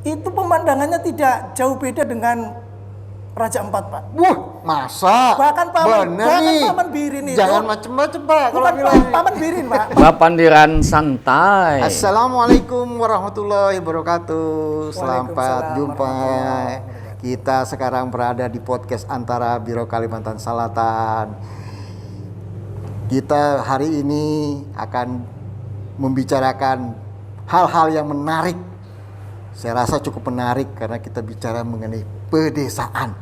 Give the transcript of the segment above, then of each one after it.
itu pemandangannya tidak jauh beda dengan Raja Ampat, Pak. Wah, masa? Bahkan Paman Birin itu. Jangan macem-macem, Pak. Kalau Bukan bilang Paman Birin, Pak. Papandiran santai. Assalamualaikum warahmatullahi wabarakatuh. Selamat Waalaikumsalam jumpa. Kita sekarang berada di podcast Antara Biro Kalimantan Selatan. Kita hari ini akan membicarakan hal-hal yang menarik. Saya rasa cukup menarik karena kita bicara mengenai pedesaan.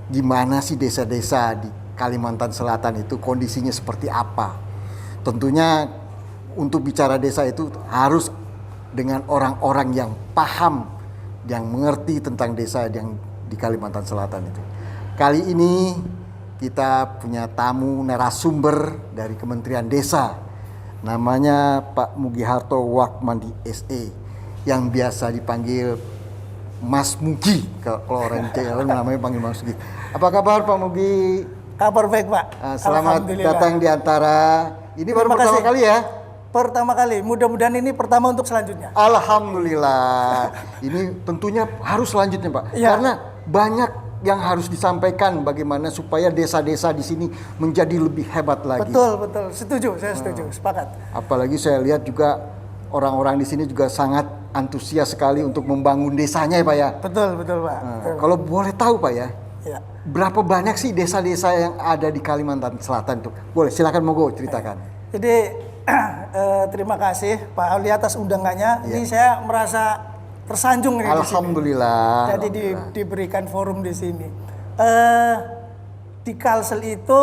Gimana sih desa-desa di Kalimantan Selatan itu kondisinya seperti apa? Tentunya untuk bicara desa itu harus dengan orang-orang yang paham, yang mengerti tentang desa yang di Kalimantan Selatan itu. Kali ini kita punya tamu narasumber dari Kementerian Desa. Namanya Pak Mugiharto Wakmandi SE yang biasa dipanggil Mas Mugi. Kalau orang Jawa namanya panggil Mas Mugi. Apa kabar Pak Mugi? Kabar baik, Pak. Selamat datang di Antara. Ini baru pertama kali ya? Pertama kali. Mudah-mudahan ini pertama untuk selanjutnya. Alhamdulillah. Ini tentunya harus selanjutnya, Pak. Ya. Karena banyak yang harus disampaikan bagaimana supaya desa-desa di sini menjadi lebih hebat lagi. Betul. Setuju, saya setuju. Sepakat. Apalagi saya lihat juga orang-orang di sini juga sangat antusias sekali untuk membangun desanya ya Pak ya. Betul Pak. Betul. Kalau boleh tahu Pak ya, berapa banyak sih desa-desa yang ada di Kalimantan Selatan itu? Boleh, silakan monggo ceritakan. Jadi terima kasih Pak Ali atas undangannya. Ini saya merasa tersanjung ini. Alhamdulillah. Jadi diberikan forum di sini. Di Kalsel itu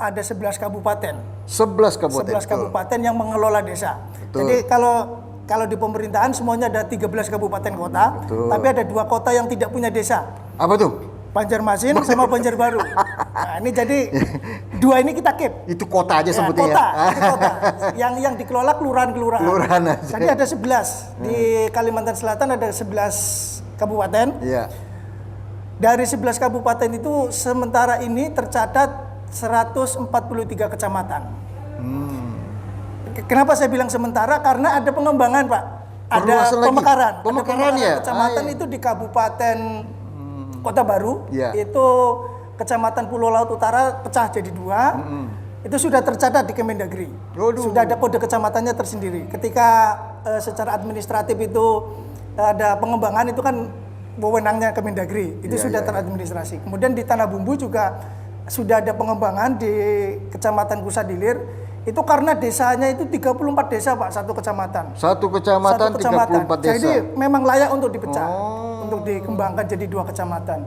ada 11 kabupaten. 11 kabupaten. 11 kabupaten yang mengelola desa. Betul. Jadi kalau di pemerintahan semuanya ada 13 kabupaten kota, betul. Tapi ada 2 kota yang tidak punya desa. Apa tuh? Banjarmasin sama Banjarbaru. Nah, ini jadi 2 ini kita keep. Itu kota aja sebutnya kota, ya. itu kota. Yang dikelola kelurahan-kelurahan. Kelurahan aja. Jadi ada 11 di Kalimantan Selatan ada 11 kabupaten. Iya. Dari 11 kabupaten itu sementara ini tercatat 143 kecamatan. Kenapa saya bilang sementara? Karena ada pengembangan, Pak. Ada pemekaran. Pemekaran ya. Kecamatan itu di Kabupaten Kota Baru. Ya. Itu Kecamatan Pulau Laut Utara pecah jadi 2. Itu sudah tercatat di Kemendagri. Sudah ada kode kecamatannya tersendiri. Ketika secara administratif itu ada pengembangan itu kan wewenangnya Kemendagri. Itu sudah teradministrasi. Kemudian di Tanah Bumbu juga sudah ada pengembangan di Kecamatan Kusadilir. Itu karena desanya itu 34 desa Pak, satu kecamatan. Satu kecamatan 34 desa. Jadi memang layak untuk dipecah, untuk dikembangkan jadi 2 kecamatan.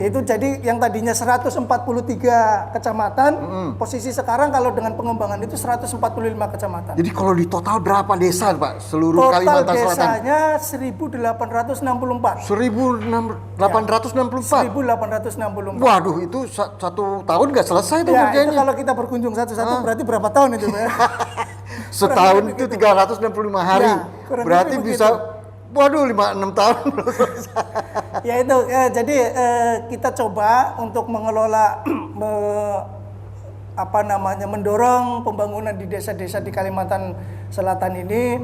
Itu jadi yang tadinya 143 kecamatan, posisi sekarang kalau dengan pengembangan itu 145 kecamatan. Jadi kalau di total berapa desa Pak seluruh Kalimantan Selatan? Total desanya 1864. 1864. 1864. Waduh, itu satu tahun nggak selesai tuh Ya, kerjanya. itu kalau kita berkunjung satu-satu berarti berapa tahun itu, Pak? Setahun itu 365 hari. Ya, berarti bisa waduh 5-6 tahun belum selesai. Ya itu, jadi kita coba untuk mengelola mendorong pembangunan di desa-desa di Kalimantan Selatan ini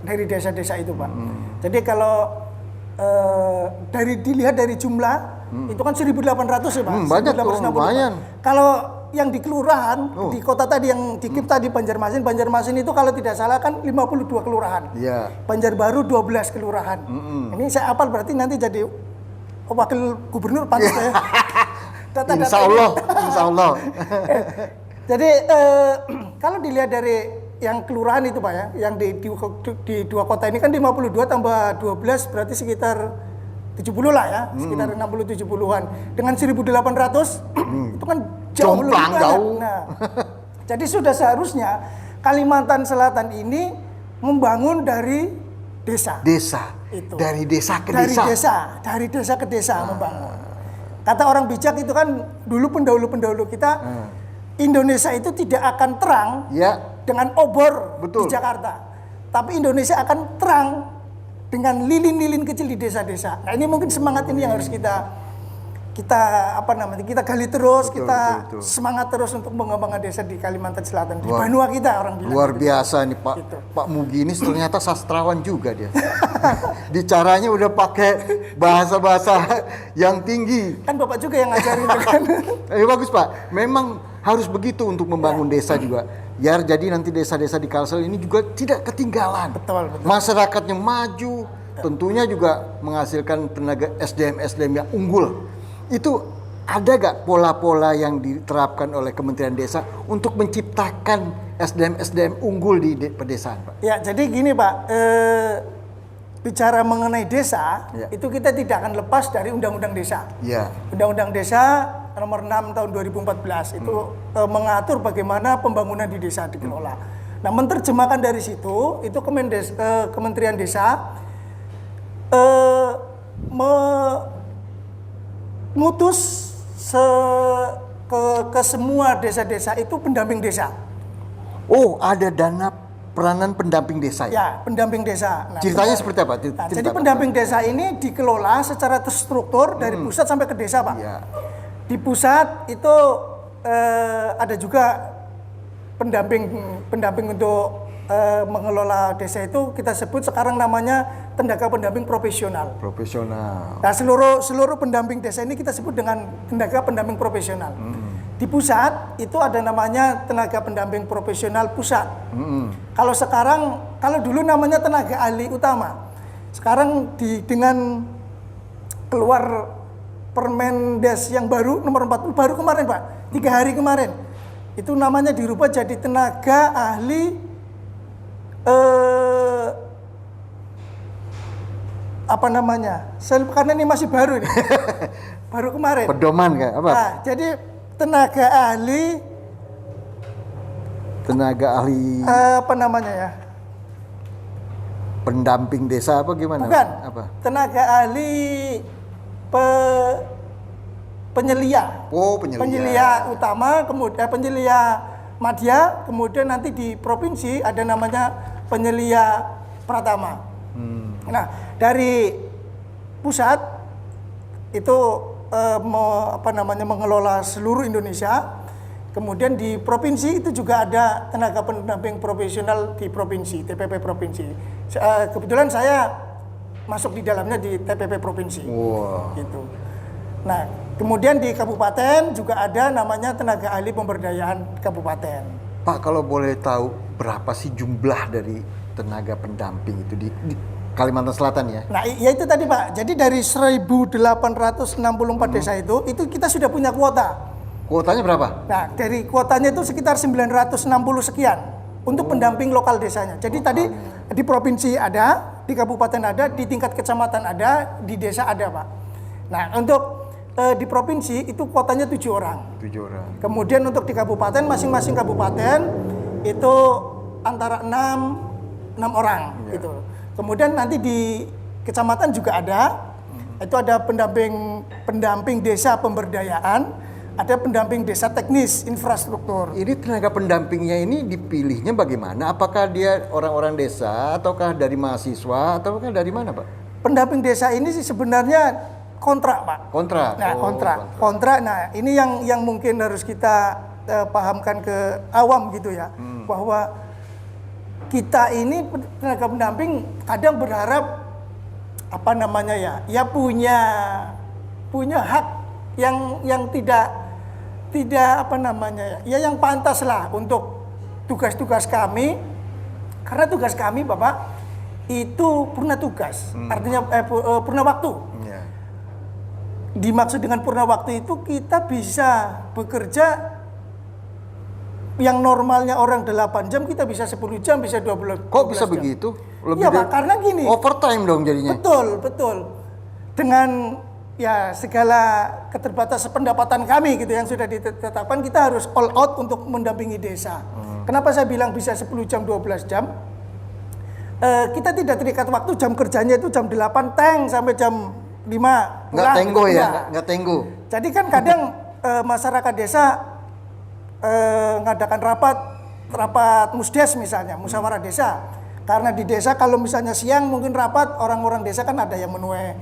dari desa-desa itu, Pak. Jadi kalau dilihat dari jumlah itu kan 1.800 ya, Pak. Banyak tuh, lumayan. Kalau yang di kelurahan di kota tadi yang di KIP tadi Banjarmasin itu kalau tidak salah kan 52 kelurahan. Iya. Banjarbaru 12 kelurahan. Ini saya hafal berarti nanti jadi wakil gubernur pantas ya. Insya Allah. Jadi kalau dilihat dari yang kelurahan itu Pak ya, yang di 2 kota ini kan 52 tambah 12 berarti sekitar 70 lah ya, sekitar 60-70-an. Dengan 1.800 itu kan jauh lebih banyak. Nah, jadi sudah seharusnya Kalimantan Selatan ini membangun dari desa. Itu. Dari desa ke desa. Dari desa ke desa membangun. Kata orang bijak itu kan dulu pendahulu kita Indonesia itu tidak akan terang dengan obor di Jakarta. Tapi Indonesia akan terang dengan lilin-lilin kecil di desa-desa. Nah, ini mungkin semangat ini yang harus kita kita gali terus, Betul, kita betul. semangat terus untuk mengembangkan desa di Kalimantan Selatan, di Luar- Banua kita orang bilang. Luar biasa nih Pak. Gitu. Pak Mugi ini ternyata sastrawan juga dia. Bicaranya udah pakai bahasa-bahasa yang tinggi. Kan Bapak juga yang ngajarin kan. Bagus Pak. Memang harus begitu untuk membangun desa juga. Biar jadi nanti desa-desa di Kalsel ini juga tidak ketinggalan. Betul, betul. Masyarakatnya maju, tentunya juga menghasilkan tenaga SDM yang unggul. Itu ada gak pola-pola yang diterapkan oleh Kementerian Desa untuk menciptakan SDM unggul di pedesaan, Pak? Ya, jadi gini Pak, bicara mengenai desa, Ya. itu kita tidak akan lepas dari Undang-Undang Desa. Ya. Undang-Undang Desa nomor 6 tahun 2014 itu mengatur bagaimana pembangunan di desa dikelola. Nah, menerjemahkan dari situ, itu Kementerian Desa mengutus ke semua desa-desa itu pendamping desa. Oh, ada dana peranan pendamping desa ya? Ya, pendamping desa. Nah, Ceritanya seperti apa? Nah, Cerita jadi apa? pendamping desa ini dikelola secara terstruktur dari pusat sampai ke desa, Pak. Ya. Di pusat itu ada juga pendamping untuk mengelola desa itu kita sebut sekarang namanya tenaga pendamping profesional. Profesional. Nah, seluruh pendamping desa ini kita sebut dengan tenaga pendamping profesional. Di pusat itu ada namanya tenaga pendamping profesional pusat. Kalau dulu namanya tenaga ahli utama. Sekarang dengan keluar Permendes yang baru nomor 40 baru kemarin Pak, 3 hari kemarin. Itu namanya dirubah jadi tenaga ahli karena ini masih baru ini. Baru kemarin. Pedoman kayak apa? Nah, jadi tenaga ahli pendamping desa apa gimana? bukan. Apa? Tenaga ahli penyelia. Oh, penyelia. Penyelia utama, kemudian penyelia madya, kemudian nanti di provinsi ada namanya penyelia pratama. Nah, dari pusat itu mengelola seluruh Indonesia. Kemudian di provinsi itu juga ada tenaga pendamping profesional di provinsi, TPP provinsi. Kebetulan saya masuk di dalamnya di TPP provinsi. Wow. Gitu. Nah, kemudian di kabupaten juga ada namanya tenaga ahli pemberdayaan kabupaten. Pak, kalau boleh tahu berapa sih jumlah dari tenaga pendamping itu di Kalimantan Selatan ya? Nah, ya itu tadi Pak. Jadi dari 1864 desa itu kita sudah punya kuota. Kuotanya berapa? Nah, dari kuotanya itu sekitar 960 sekian untuk pendamping lokal desanya. Jadi tadi di provinsi ada, di kabupaten ada, di tingkat kecamatan ada, di desa ada, Pak. Nah, untuk di provinsi itu kuotanya 7 orang. 7 orang. Kemudian untuk di kabupaten, masing-masing kabupaten itu antara 6 orang gitu. Kemudian nanti di kecamatan juga ada, itu ada pendamping desa pemberdayaan, ada pendamping desa teknis infrastruktur. Ini tenaga pendampingnya ini dipilihnya bagaimana? Apakah dia orang-orang desa, ataukah dari mahasiswa, ataukah dari mana, Pak? Pendamping desa ini sih sebenarnya kontrak, Pak. Kontrak. Nah, Oh, kontrak. Nah, ini yang mungkin harus kita pahamkan ke awam gitu ya, bahwa kita ini tenaga pendamping kadang berharap ya punya hak yang tidak yang pantas lah untuk tugas-tugas kami, karena tugas kami Bapak itu purna tugas, artinya purna waktu. Ya. Dimaksud dengan purna waktu itu kita bisa bekerja yang normalnya orang 8 jam, kita bisa 10 jam, bisa 12 Kok bisa jam. begitu? Iya Pak, karena gini. Overtime dong jadinya. Betul. Dengan ya segala keterbatasan pendapatan kami gitu yang sudah ditetapkan, kita harus all out untuk mendampingi desa. Kenapa saya bilang bisa 10 jam, 12 jam? Kita tidak terikat waktu, jam kerjanya itu jam 8 sampai jam 5. Nggak tenggo gitu. ya? Nggak tenggo. Jadi kan kadang masyarakat desa ngadakan rapat musdes misalnya, musyawarah desa. Karena di desa kalau misalnya siang mungkin rapat, orang-orang desa kan ada yang menuai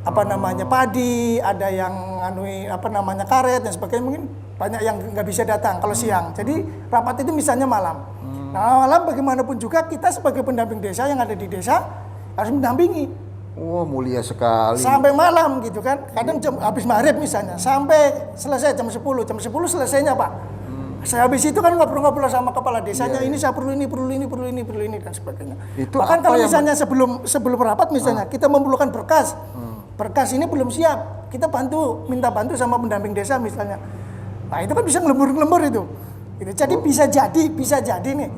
apa namanya padi, ada yang karet dan sebagainya, mungkin banyak yang nggak bisa datang kalau siang. Jadi rapat itu misalnya malam. Nah, malam bagaimanapun juga kita sebagai pendamping desa yang ada di desa harus mendampingi. Wah, mulia sekali. Sampai malam gitu kan. Kadang habis maghrib misalnya sampai selesai jam 10 selesainya Pak. Saya habis itu kan ngobrol-ngobrol sama kepala desanya, ini saya perlu ini dan sebagainya. Itu bahkan apa kalau yang misalnya sebelum rapat misalnya kita memerlukan berkas. Berkas ini belum siap. Kita minta bantu sama pendamping desa misalnya. Nah, itu kan bisa ngelembur-ngelembur itu. Gitu. Jadi bisa jadi nih.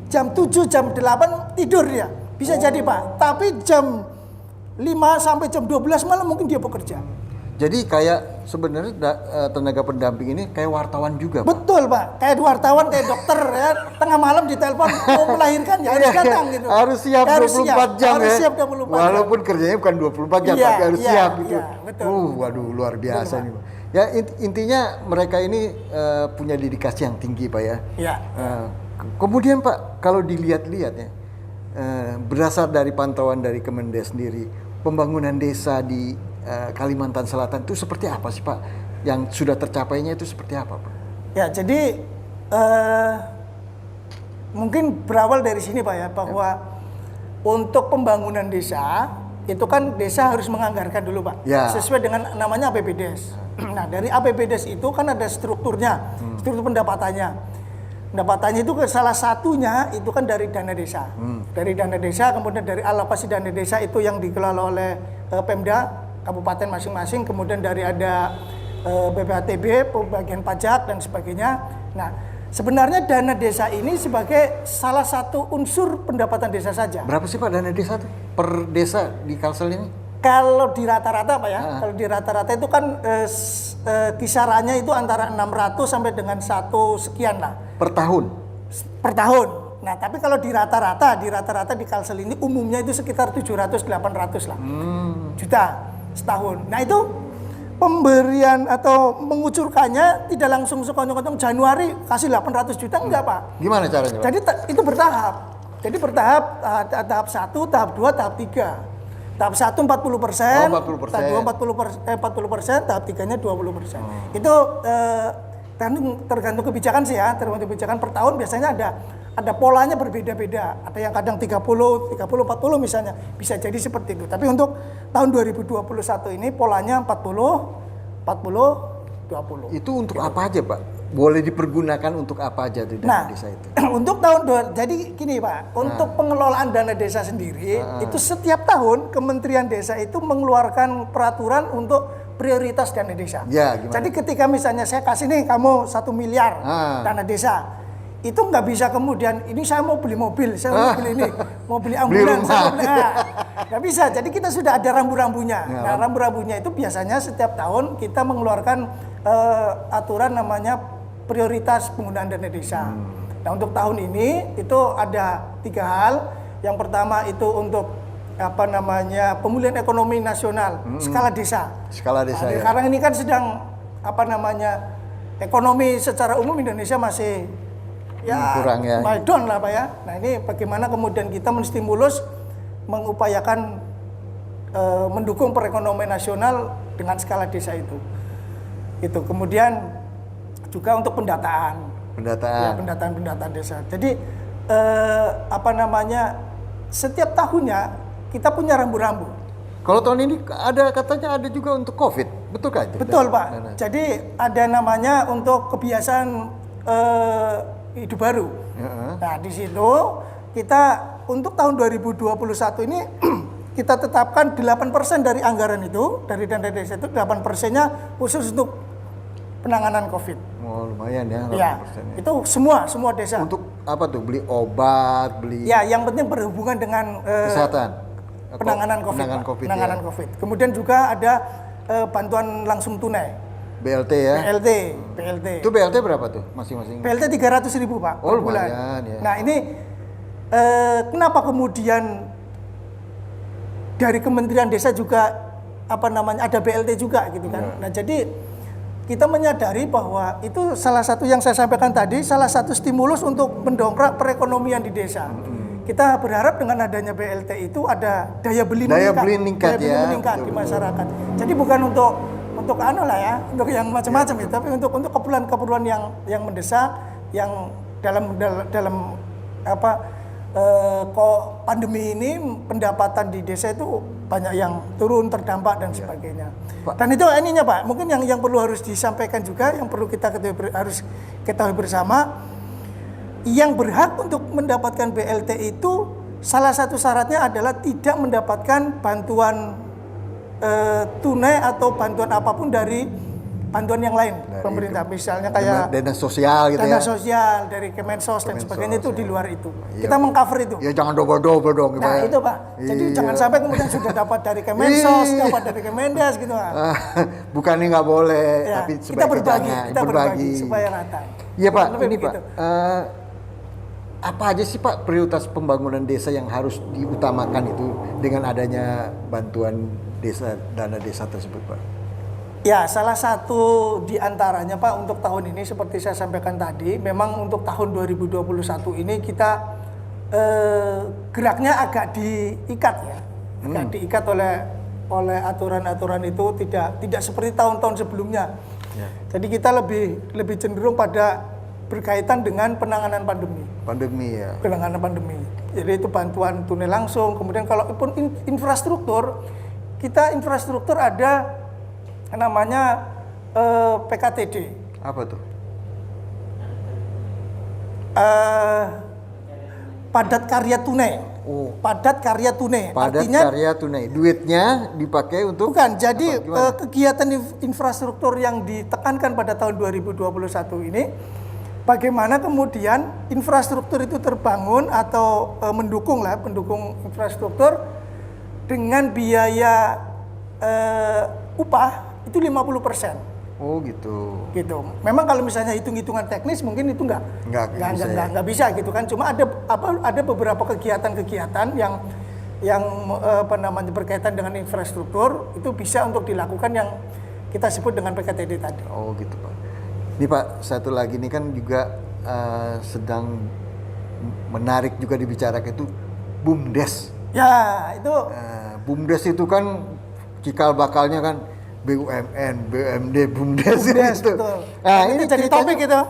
Jam 7, jam 8 tidur dia. Bisa jadi Pak. Tapi jam 5 sampai jam 12 malam mungkin dia bekerja. Jadi kayak sebenarnya tenaga pendamping ini kayak wartawan juga, Pak. Betul Pak, kayak wartawan, kayak dokter ya, tengah malam ditelepon mau melahirkan ya harus datang gitu. Harus siap 24 jam harus ya. siap 24 jam. Walaupun kerjanya bukan 24 jam, Iya, tapi harus iya, siap gitu. iya, betul. Waduh, luar biasa nih, Pak. Ya intinya mereka ini punya dedikasi yang tinggi, Pak ya. Iya. Kemudian Pak, kalau dilihat-lihat ya, berdasar dari pantauan dari Kemendes sendiri, pembangunan desa di Kalimantan Selatan itu seperti apa sih Pak? Yang sudah tercapainya itu seperti apa Pak? Ya jadi mungkin berawal dari sini Pak ya, bahwa untuk pembangunan desa itu kan desa harus menganggarkan dulu Pak, sesuai dengan namanya APBDes. Nah dari APBDes itu kan ada strukturnya, struktur pendapatannya. Pendapatannya itu salah satunya itu kan dari dana desa. Dari dana desa, kemudian dari alokasi dana desa itu yang dikelola oleh Pemda kabupaten masing-masing, kemudian dari ada BPHTB, pembagian pajak dan sebagainya. Nah, sebenarnya dana desa ini sebagai salah satu unsur pendapatan desa saja. Berapa sih Pak dana desa tuh per desa di Kalsel ini? Kalau di rata-rata Pak ya, kalau di rata-rata itu kan kisarannya itu antara 600 sampai dengan 1 sekian lah. Per tahun? Per tahun. Nah, tapi kalau di rata-rata di Kalsel ini umumnya itu sekitar 700-800 lah juta setahun. Nah, itu pemberian atau mengucurkannya tidak langsung sekonyong-konyong Januari kasih 800 juta enggak Pak. Gimana caranya Pak? Jadi itu bertahap. Jadi bertahap, tahap 1, tahap 2, tahap 3. Tahap 1 40%, 40%. tahap 2 40%, tahap 3-nya 20%. Itu tergantung kebijakan sih ya, tergantung kebijakan per tahun biasanya ada polanya berbeda-beda. Ada yang kadang 30, 40 misalnya. Bisa jadi seperti itu. Tapi untuk tahun 2021 ini polanya 40, 20. Itu untuk apa aja Pak? Boleh dipergunakan untuk apa aja di dana desa itu? Untuk jadi gini Pak, untuk pengelolaan dana desa sendiri itu setiap tahun Kementerian Desa itu mengeluarkan peraturan untuk prioritas dana desa. Ya, gimana? Jadi ketika misalnya saya kasih nih kamu 1 miliar dana desa, itu nggak bisa kemudian ini saya mau beli mobil, saya mau beli ini, mau beli ambulans, nggak bisa. Jadi kita sudah ada rambu-rambunya. Nah, rambu-rambunya itu biasanya setiap tahun kita mengeluarkan aturan namanya prioritas penggunaan dana desa. Nah, untuk tahun ini itu ada 3 hal. Yang pertama itu untuk pemulihan ekonomi nasional skala desa. Skala desa. Nah, sekarang ini kan sedang ekonomi secara umum Indonesia masih kurang ya. down lah Pak ya. Nah, ini bagaimana kemudian kita menstimulus, mengupayakan mendukung perekonomian nasional dengan skala desa itu. Itu kemudian juga untuk pendataan. Ya, pendataan desa. Jadi setiap tahunnya kita punya rambu-rambu. Kalau tahun ini katanya ada juga untuk COVID, betul kan? Betul Pak. Jadi ada namanya untuk kebiasaan hidup baru. Nah, di situ kita untuk tahun 2021 ini kita tetapkan 8% dari anggaran itu, dari dana desa itu 8%-nya khusus untuk penanganan COVID. Oh, lumayan ya. Ya, itu semua desa. Untuk apa tuh? Beli obat, Ya, yang penting berhubungan dengan kesehatan. Penanganan COVID. Penanganan COVID. Kemudian juga ada bantuan langsung tunai. BLT ya? BLT. Itu BLT berapa tuh masing-masing? BLT 300.000 Pak per bulan. Ya. Nah, ini kenapa kemudian dari Kementerian Desa juga ada BLT juga gitu kan. Nah, jadi kita menyadari bahwa itu salah satu yang saya sampaikan tadi, salah satu stimulus untuk mendongkrak perekonomian di desa. kita berharap dengan adanya BLT itu ada daya beli Daya meningkat, beli meningkat daya beli ya, meningkat di betul-betul. masyarakat. Jadi bukan untuk anu lah ya, untuk yang macam-macam ya, tapi untuk keperluan-keperluan yang mendesak, yang dalam apa kok pandemi ini pendapatan di desa itu banyak yang turun terdampak dan sebagainya. Pak. Dan itu ininya Pak, mungkin yang perlu harus disampaikan juga, yang perlu kita harus ketahui bersama, yang berhak untuk mendapatkan BLT itu salah satu syaratnya adalah tidak mendapatkan bantuan tunai atau bantuan apapun dari bantuan yang lain pemerintah, misalnya kayak dana sosial gitu dana ya. sosial dari Kemensos dan Kemensos, sebagainya, itu ya. di luar itu. Iya. Kita mengcover itu. Ya jangan double-double dong. Nah Pak. itu Pak. Jadi Iya. jangan sampai kemudian sudah dapat dari Kemensos, Iya. dapat dari Kemendes gitu Pak. Bukannya nggak boleh, Ya, tapi kita sebaiknya berbagi, jangan. kita berbagi supaya rata. Iya Pak, Lebih ini Pak. begitu. Apa aja sih Pak prioritas pembangunan desa yang harus diutamakan itu dengan adanya bantuan desa, dana desa tersebut Pak? Ya, salah satu di antaranya Pak untuk tahun ini seperti saya sampaikan tadi, memang untuk tahun 2021 ini kita geraknya agak diikat ya. Agak diikat oleh aturan-aturan itu, tidak seperti tahun-tahun sebelumnya. Ya. Jadi kita lebih cenderung pada berkaitan dengan penanganan pandemi. Pandemi ya. Penanganan pandemi. Jadi itu bantuan tunai langsung, kemudian kalau pun infrastruktur, kita infrastruktur ada namanya PKTD. Apa tuh? Padat karya tunai. Oh. Padat karya tunai. Padat Artinya karya tunai. Duitnya dipakai untuk bukan. Jadi apa, gimana? kegiatan infrastruktur yang ditekankan pada tahun 2021 ini, bagaimana kemudian infrastruktur itu terbangun atau mendukung infrastruktur dengan biaya upah itu 50%. Oh gitu. Gitu. Memang kalau misalnya hitung-hitungan teknis mungkin itu nggak bisa gitu kan. Cuma ada beberapa kegiatan-kegiatan yang berkaitan dengan infrastruktur itu bisa untuk dilakukan yang kita sebut dengan PKTD tadi. Oh gitu Pak. Ini Pak, satu lagi ini kan juga sedang menarik juga dibicarakan itu BUMDes. Ya, itu BUMDes itu kan cikal bakalnya kan BUMN, BUMD, BUMDes BUMDes, itu. betul. Nah, Itu ini jadi ceritanya- topik itu.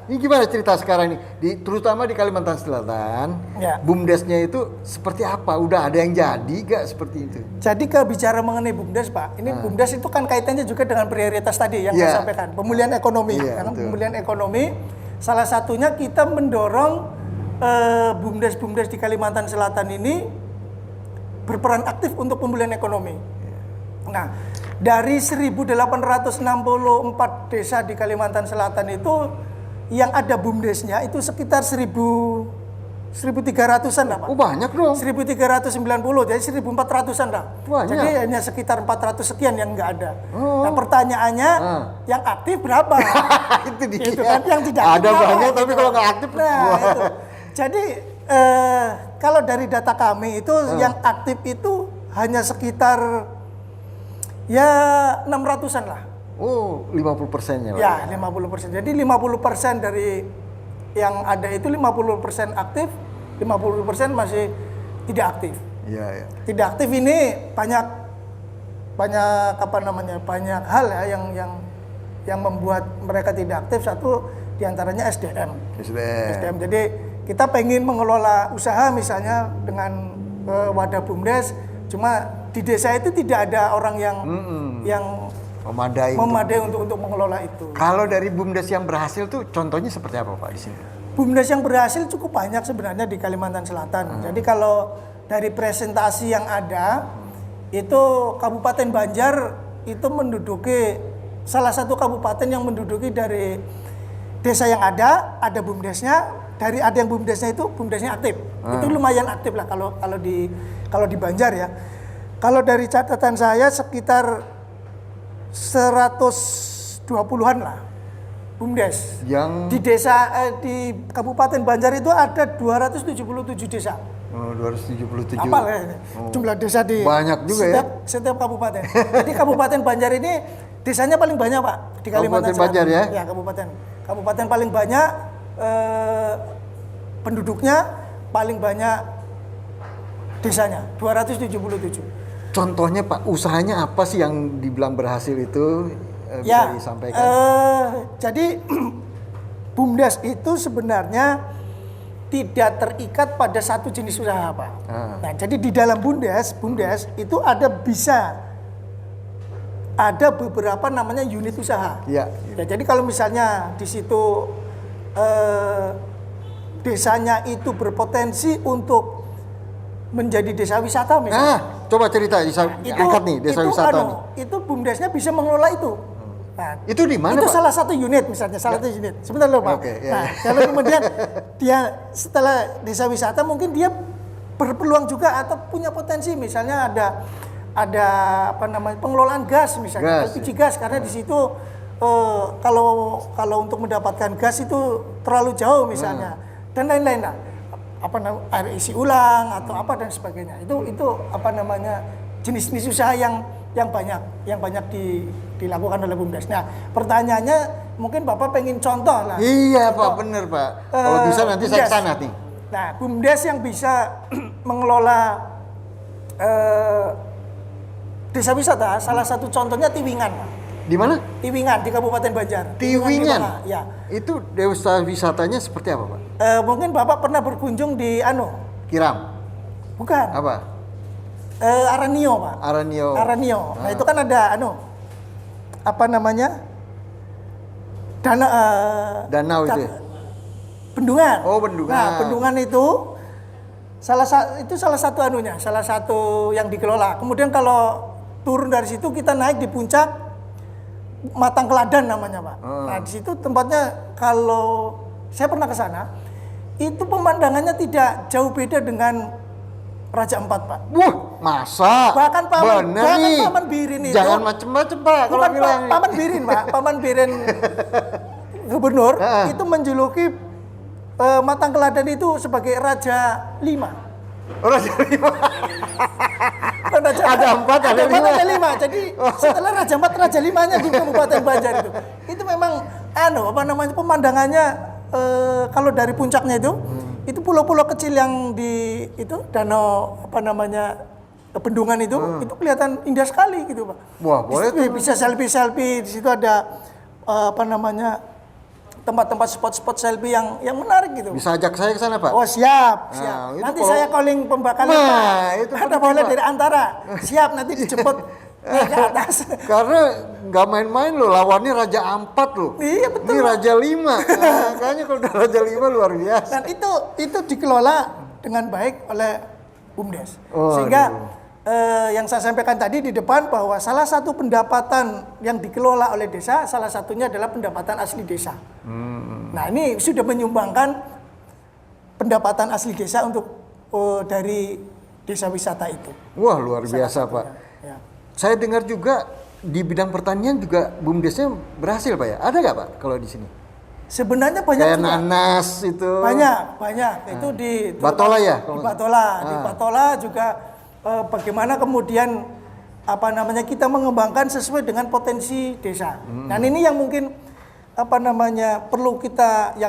Ini gimana cerita sekarang ini? Terutama di Kalimantan Selatan, Ya. BUMDesnya itu seperti apa? Udah ada yang jadi gak seperti itu? Jadi bicara mengenai BUMDes Pak, ini BUMDes itu kan kaitannya juga dengan prioritas tadi yang Iya. saya sampaikan, pemulihan ekonomi. Iya, Karena betul. pemulihan ekonomi, salah satunya kita mendorong BUMDes di Kalimantan Selatan ini berperan aktif untuk pemulihan ekonomi. Nah, dari 1.864 desa di Kalimantan Selatan itu yang ada BUMDesnya itu sekitar 1.300-an lah Pak. Oh banyak dong. 1.390, jadi 1.400-an lah. Banyak. Jadi hanya sekitar 400 sekian yang nggak ada. Oh. Nah pertanyaannya, yang aktif berapa? Itu dia. Itu kan, yang tidak Ada aktif berapa, banyak, tapi gitu. kalau nggak aktif, Nah wah. itu. Jadi kalau dari data kami itu yang aktif itu hanya sekitar ya 600-an lah. Oh 50%-nya Pak. Ya 50%. Jadi 50% dari yang ada itu 50% aktif, 50% masih tidak aktif. Iya, iya. Tidak aktif ini banyak banyak hal ya yang membuat mereka tidak aktif. Satu diantaranya SDM. SDM. Jadi kita pengen mengelola usaha misalnya dengan wadah BUMDes, cuma di desa itu tidak ada orang yang memadai untuk mengelola itu. Kalau dari BUMDes yang berhasil tuh contohnya seperti apa Pak di sini? BUMDes yang berhasil cukup banyak sebenarnya di Kalimantan Selatan. Jadi kalau dari presentasi yang ada, itu Kabupaten Banjar itu menduduki salah satu kabupaten yang menduduki dari desa yang ada BUMDesnya. Dari ada yang BUMDesnya itu BUMDesnya aktif. Itu lumayan aktif lah kalau di Banjar ya. Kalau dari catatan saya sekitar 120-an lah BUMDes. Yang Di desa di Kabupaten Banjar itu ada 277 desa. 277. Apal ya ini. Jumlah desa di Banyak juga setiap kabupaten. Jadi Kabupaten Banjar ini desanya paling banyak Pak di Kalimantan Kabupaten Banjar ya? Ya kabupaten paling banyak penduduknya, paling banyak desanya, 277. Contohnya Pak, usahanya apa sih yang dibilang berhasil itu bisa Ya, disampaikan? jadi BUMDes itu sebenarnya tidak terikat pada satu jenis usaha, Pak. Nah, jadi di dalam BUMDes itu ada beberapa namanya unit usaha. Ya. Ya, jadi kalau misalnya di situ desanya itu berpotensi untuk menjadi desa wisata misalnya. Coba cerita, angkat nih desa wisata nih. Itu BUMDesnya bisa mengelola itu. Nah, Itu di mana, itu Pak? salah satu unit misalnya, salah satu unit. Sebentar loh, Pak. Oke, ya, Nah, ya. kalau kemudian dia setelah desa wisata mungkin dia berpeluang juga atau punya potensi misalnya ada apa namanya pengelolaan gas misalnya, Gas, LPG gas karena di situ kalau untuk mendapatkan gas itu terlalu jauh misalnya dan lain-lain lah. Apa namanya air isi ulang atau apa dan sebagainya. Itu apa namanya jenis-jenis usaha yang banyak dilakukan oleh BUMDes. Nah, pertanyaannya mungkin Bapak pengen contoh lah. Iya Pak, bener Pak. Kalau bisa nanti saya BUMDes. kesana nih. Nah, BUMDes yang bisa mengelola desa wisata, salah satu contohnya Tiwingan, Pak. Di mana? Tiwingan di Kabupaten Banjar. Tiwingan. Ya. Itu desa wisatanya seperti apa Pak? Mungkin Bapak pernah berkunjung di Kiram. bukan? Apa? Aranio, Pak. Aranio. Aranio. Nah, itu kan ada apa namanya? Danau itu ya? Bendungan. Oh, bendungan. Nah, bendungan itu salah satu salah satu yang dikelola. Kemudian kalau turun dari situ kita naik di puncak Matang Keladan namanya, Pak. Nah, di situ tempatnya kalau saya pernah ke sana, itu pemandangannya tidak jauh beda dengan Raja Ampat, Pak. Wah, masa? Bahkan Paman Birin itu. Jangan macem-macem Pak kalau Bukan bilang. Paman Birin, Pak. Paman Birin gubernur itu menjuluki Matang Keladan itu sebagai Raja 5. Raja 5. Ada 4, ada 5. Ada 5. Jadi setelah Raja 4, Raja 5-nya di Kabupaten Banjar itu. Itu memang apa namanya pemandangannya kalau dari puncaknya itu pulau-pulau kecil yang di itu danau apa namanya bendungan itu kelihatan indah sekali gitu, Pak. Wah, boleh tuh. Bisa selfie di situ ada apa namanya tempat-tempat spot-spot selfie yang menarik gitu. Bisa ajak saya ke sana Pak? Oh, siap. Nah, itu Nanti kalau- saya calling pembakalan, Nah, Pak. itu Ada penting, boleh Pak. dari antara. Siap, nanti dijemput naik ke atas. Karena nggak main-main loh, lawannya Raja Ampat loh. Iya, betul. Ini Raja 5. Nah, kayaknya kalau udah Raja 5 luar biasa. Dan itu dikelola dengan baik oleh BUMDes. Oh, Sehingga yang saya sampaikan tadi di depan bahwa salah satu pendapatan yang dikelola oleh desa, salah satunya adalah pendapatan asli desa. Nah, ini sudah menyumbangkan pendapatan asli desa untuk dari desa wisata itu. Wah, luar biasa Pak. Ya. Saya dengar juga di bidang pertanian juga BUMDesnya berhasil Pak ya? Ada nggak Pak kalau di sini? Sebenarnya banyak Kayak juga. nanas itu. Banyak. Itu di Batola ya? Di Batola juga bagaimana kemudian apa namanya kita mengembangkan sesuai dengan potensi desa. Dan ini yang mungkin apa namanya perlu kita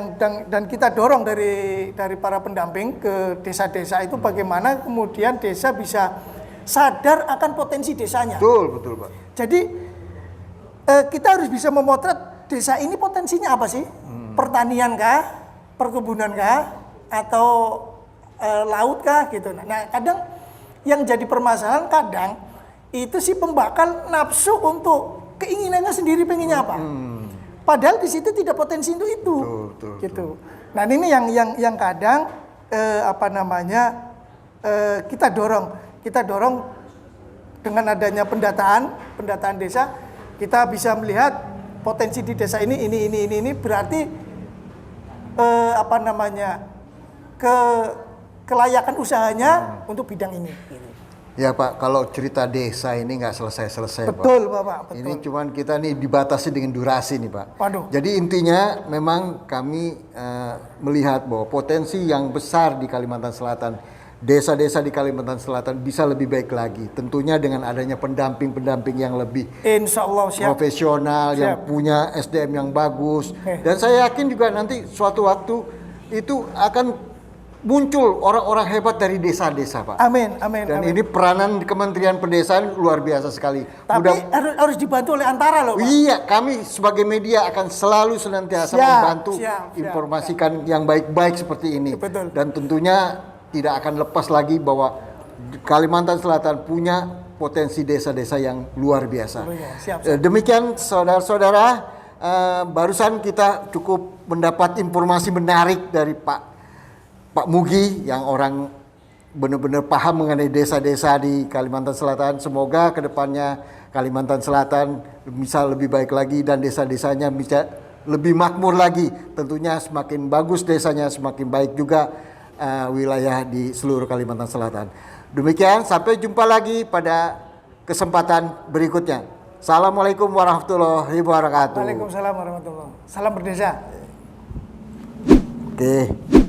dan kita dorong dari para pendamping ke desa-desa itu bagaimana kemudian desa bisa sadar akan potensi desanya. Betul Pak. Jadi kita harus bisa memotret desa ini potensinya apa sih? Pertanian kah, perkebunan kah, atau laut kah gitu. Nah, kadang yang jadi permasalahan kadang itu si pembakal nafsu untuk keinginannya sendiri pengennya apa. Padahal di situ tidak potensi untuk itu. Betul. Gitu. Nah, ini yang kadang apa namanya kita dorong dengan adanya pendataan desa, kita bisa melihat potensi di desa ini berarti apa namanya kelayakan usahanya untuk bidang ini. Gitu. Ya Pak, kalau cerita desa ini nggak selesai-selesai Pak. Betul Bapak, betul. Ini cuman kita nih dibatasi dengan durasi nih Pak. Waduh. Jadi intinya memang kami melihat bahwa potensi yang besar di Kalimantan Selatan, desa-desa di Kalimantan Selatan bisa lebih baik lagi. Tentunya dengan adanya pendamping-pendamping yang lebih Insya Allah siap. profesional, yang Siap. punya SDM yang bagus. Dan saya yakin juga nanti suatu waktu itu akan muncul orang-orang hebat dari desa-desa, Pak. Amin, amin, Dan amin. ini peranan Kementerian Pedesaan luar biasa sekali. Tapi harus dibantu oleh antara loh, Pak. Iya, kami sebagai media akan selalu senantiasa Siap, membantu siap, informasikan yang baik-baik seperti ini. Betul. Dan tentunya tidak akan lepas lagi bahwa Kalimantan Selatan punya potensi desa-desa yang luar biasa. Oh iya, siap. Demikian saudara-saudara, barusan kita cukup mendapat informasi menarik dari Pak Mugi yang orang benar-benar paham mengenai desa-desa di Kalimantan Selatan. Semoga kedepannya Kalimantan Selatan bisa lebih baik lagi dan desa-desanya bisa lebih makmur lagi. Tentunya semakin bagus desanya, semakin baik juga wilayah di seluruh Kalimantan Selatan. Demikian, sampai jumpa lagi pada kesempatan berikutnya. Assalamualaikum warahmatullahi wabarakatuh. Waalaikumsalam warahmatullahi wabarakatuh. Salam berdesa. Oke.